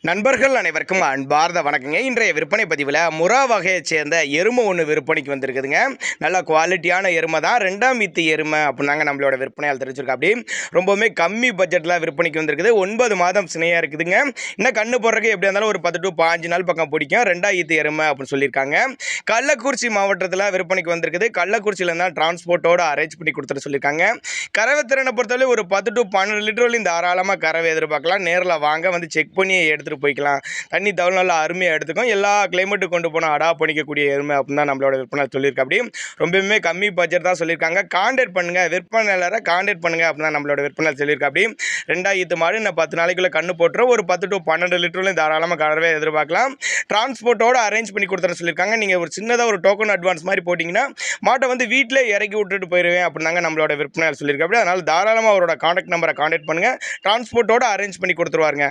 நண்பர்கள் அனைவருக்கும் அன்பார்ந்த வணக்கங்க. இன்றைய விற்பனை பதிவில் முறா வகையைச் சேர்ந்த எருமை ஒன்று விற்பனைக்கு வந்திருக்குதுங்க. நல்ல குவாலிட்டியான எருமை தான். 2ஆம் ஈத்து எருமை அப்படின்னாங்க நம்மளோட விற்பனையால் தெரிஞ்சிருக்கா. அப்படி ரொம்பவுமே கம்மி பட்ஜெட்டில் விற்பனைக்கு வந்திருக்குது. 9 மாதம் சினையாக இருக்குதுங்க. இன்னும் கண்ணு போடுறதுக்கு எப்படி இருந்தாலும் ஒரு 10 to 15 நாள் பக்கம் பிடிக்கும். 2ஆம் ஈத்து எருமை அப்படின்னு சொல்லியிருக்காங்க. கள்ளக்குறிச்சி மாவட்டத்தில் விற்பனைக்கு வந்திருக்குது. கள்ளக்குறிச்சியில் இருந்தால் டிரான்ஸ்போர்ட்டோட அரேஞ்ச் பண்ணி கொடுத்துட்டு சொல்லியிருக்காங்க. கறவை திறனை பொறுத்தவரை ஒரு 10 to 12 லிட்டர் வரையும் தாராளமாக கறவை எதிர்பார்க்கலாம். நேரில் வாங்க வந்து செக் பண்ணி எடுத்துகிட்டு போய்க்கலாம். தண்ணி தவிர நல்லா அருமையாக எடுத்துக்கும். எல்லா கிளைமேட்டு கொண்டு போனால் அடாப்ட் பண்ணிக்கக்கூடிய எருமை அப்படின்னு தான் நம்மளோட விற்பனை சொல்லியிருக்கா. அப்படி ரொம்பவுமே கம்மி பட்ஜெட் தான் சொல்லியிருக்காங்க. கான்டாக்ட் பண்ணுங்க, விற்பனையாளரை கான்டாக்ட் பண்ணுங்க அப்படின்னு தான் நம்மளோட விற்பனை சொல்லியிருக்கா. அப்படி 2ஆம் ஈத்து மாடு இன்னும் 10 நாளைக்குள்ள கண்ணு போட்டுரும். ஒரு 10 to 12 லிட்டர்லையும் தாராளமாக கறவை எதிர்பார்க்கலாம். டிரான்ஸ்போர்ட்டோட அரேஞ்ச் பண்ணி கொடுத்துற சொல்லியிருக்காங்க. நீங்கள் ஒரு சின்னதாக ஒரு டோக்கன் அட்வான்ஸ் மாதிரி போட்டிங்கன்னா மாட்டை வந்து வீட்டிலே இறக்கி விட்டுட்டு போயிடுவேன் அப்படின்னாங்க நம்மளோட விற்பனையாளர் சொல்லியிருக்கா. அப்படி அதனால் தாராளமாக அவரோட கான்டாக்ட் நம்பரை கான்டாக்ட் பண்ணுங்கள். டிரான்ஸ்போர்ட்டோட அரேஞ்ச் பண்ணி கொடுத்துருவாருங்க.